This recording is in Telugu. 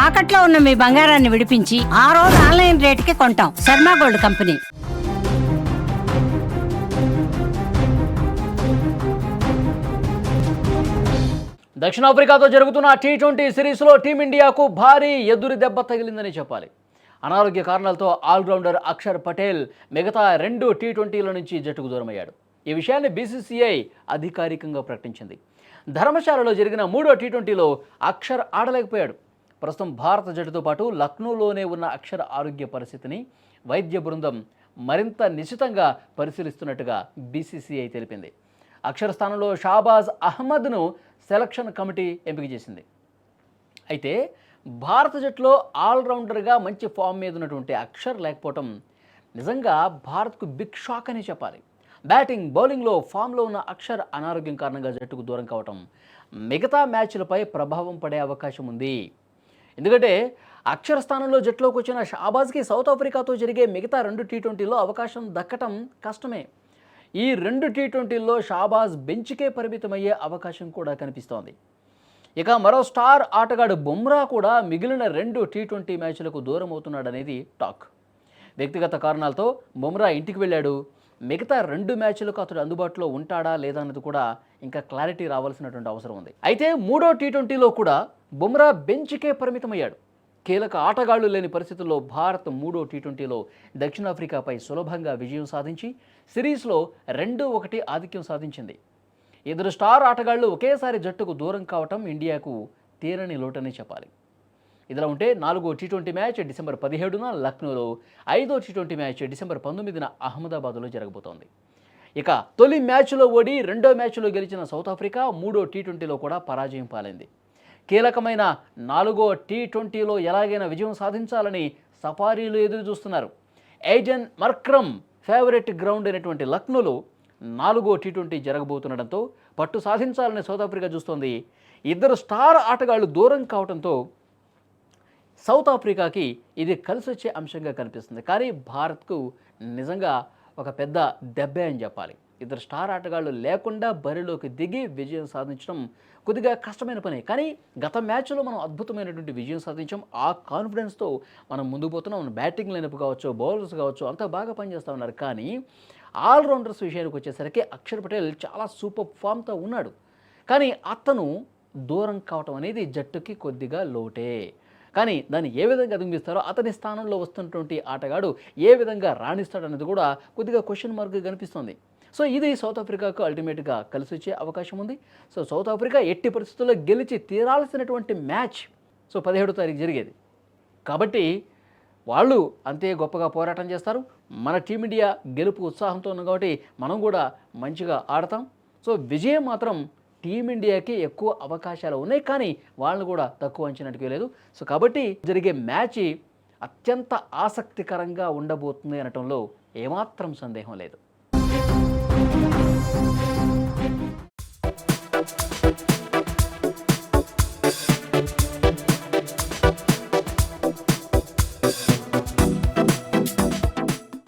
తాకట్లో ఉన్న మీ బంగారాన్ని విడిపించి ఆ రోజు ఆన్లైన్ రేటుకి కొంటాం. Sharma gold company. దక్షిణాఫ్రికాతో జరుగుతున్న టీ20 సిరీస్లో టీమిండియాకు భారీ ఎదురు దెబ్బ తగిలిందని చెప్పాలి. అనారోగ్య కారణాలతో ఆల్రౌండర్ అక్షర్ పటేల్ మిగతా 2 టీ20ల నుంచి జట్టుకు దూరమయ్యాడు. ఈ విషయాన్ని బీసీసీఐ అధికారికంగా ప్రకటించింది. ధర్మశాలలో జరిగిన 3వ టీ20లో అక్షర్ ఆడలేకపోయాడు. ప్రస్తుతం భారత జట్టుతో పాటు లక్నోలోనే ఉన్న అక్షర్ ఆరోగ్య పరిస్థితిని వైద్య బృందం మరింత నిశితంగా పరిశీలిస్తున్నట్టుగా బీసీసీఐ తెలిపింది. అక్షర్ స్థానంలో షాబాజ్ అహ్మద్ను సెలక్షన్ కమిటీ ఎంపిక చేసింది. అయితే భారత జట్టులో ఆల్రౌండర్గా మంచి ఫామ్ మీద ఉన్నటువంటి అక్షర్ లేకపోవటం నిజంగా భారత్కు బిగ్ షాక్ అని చెప్పాలి. బ్యాటింగ్ బౌలింగ్లో ఫామ్లో ఉన్న అక్షర్ అనారోగ్యం కారణంగా జట్టుకు దూరం కావటం మిగతా మ్యాచ్లపై ప్రభావం పడే అవకాశం ఉంది. ఎందుకంటే అక్షర్ స్థానంలో జట్టులోకి వచ్చిన షాబాజ్కి సౌత్ ఆఫ్రికాతో జరిగే మిగతా 2 టీ20లో అవకాశం దక్కటం కష్టమే. ఈ 2 టీ20ల్లో షాబాజ్ బెంచ్కే పరిమితమయ్యే అవకాశం కూడా కనిపిస్తోంది. ఇక మరో స్టార్ ఆటగాడు బుమ్రా కూడా మిగిలిన 2 టీ20 మ్యాచ్లకు దూరం అవుతున్నాడనేది టాక్. వ్యక్తిగత కారణాలతో బుమ్రా ఇంటికి వెళ్ళాడు. మిగతా 2 మ్యాచ్లకు అతడు అందుబాటులో ఉంటాడా లేదా అన్నది కూడా ఇంకా క్లారిటీ రావాల్సినటువంటి అవసరం ఉంది. అయితే 3వ టీ20లో కూడా బుమ్రా బెంచ్కే పరిమితమయ్యాడు. కీలక ఆటగాళ్లు లేని పరిస్థితుల్లో భారత్ 3వ టీ20లో దక్షిణాఫ్రికాపై సులభంగా విజయం సాధించి సిరీస్లో 2-1 ఆధిక్యం సాధించింది. ఇద్దరు స్టార్ ఆటగాళ్లు ఒకేసారి జట్టుకు దూరం కావటం ఇండియాకు తీరని లోటని చెప్పాలి. ఇదిలా ఉంటే 4వ టీ20 మ్యాచ్ డిసెంబర్ 17న లక్నోలో, 5వ టీ20 మ్యాచ్ డిసెంబర్ 19న అహ్మదాబాద్లో జరగబోతోంది. ఇక తొలి మ్యాచ్లో ఓడి 2వ మ్యాచ్లో గెలిచిన సౌత్ ఆఫ్రికా 3వ టీ20లో కూడా పరాజయం పాలైంది. కీలకమైన 4వ టీ20లో ఎలాగైనా విజయం సాధించాలని సఫారీలు ఎదురు చూస్తున్నారు. ఎయిడెన్ మర్క్రమ్ ఫేవరెట్ గ్రౌండ్ అయినటువంటి లక్నోలో 4వ టీ20 జరగబోతుండటంతో పట్టు సాధించాలని సౌత్ ఆఫ్రికా చూస్తోంది. ఇద్దరు స్టార్ ఆటగాళ్లు దూరం కావడంతో సౌత్ ఆఫ్రికాకి ఇది కలిసి వచ్చే అంశంగా కనిపిస్తుంది. కానీ భారత్కు నిజంగా ఒక పెద్ద దెబ్బే అని చెప్పాలి. ఇద్దరు స్టార్ ఆటగాళ్లు లేకుండా బరిలోకి దిగి విజయం సాధించడం కొద్దిగా కష్టమైన పని. కానీ గత మ్యాచ్లో మనం అద్భుతమైనటువంటి విజయం సాధించాం. ఆ కాన్ఫిడెన్స్తో మనం ముందుకు పోతున్నాం. మన బ్యాటింగ్ లైనప్ కావచ్చు, బౌలర్స్ కావచ్చు, అంతా బాగా పనిచేస్తూ ఉన్నారు. కానీ ఆల్రౌండర్స్ విషయానికి వచ్చేసరికి అక్షర్ పటేల్ చాలా సూపర్ ఫామ్తో ఉన్నాడు. కానీ అతను దూరం కావటం అనేది జట్టుకి కొద్దిగా లోటే. కానీ దాన్ని ఏ విధంగా అధిగమిస్తారో, అతని స్థానంలో వస్తున్నటువంటి ఆటగాడు ఏ విధంగా రాణిస్తాడనేది కూడా కొద్దిగా క్వశ్చన్ మార్క్ కనిపిస్తుంది. సో ఇది సౌత్ ఆఫ్రికాకు అల్టిమేట్గా కలిసి వచ్చే అవకాశం ఉంది. సో సౌత్ ఆఫ్రికా ఎట్టి పరిస్థితుల్లో గెలిచి తీరాల్సినటువంటి మ్యాచ్ 17వ తారీఖు జరిగేది. కాబట్టి వాళ్ళు అంతే గొప్పగా పోరాటం చేస్తారు. మన టీమిండియా గెలుపు ఉత్సాహంతో ఉంది కాబట్టి మనం కూడా మంచిగా ఆడతాం. సో విజయం మాత్రం టీమిండియాకి ఎక్కువ అవకాశాలు ఉన్నాయి, కానీ వాళ్ళని కూడా తక్కువ అంచనాటికి లేదు. సో కాబట్టి జరిగే మ్యాచ్ అత్యంత ఆసక్తికరంగా ఉండబోతుంది అనటంలో ఏమాత్రం సందేహం లేదు.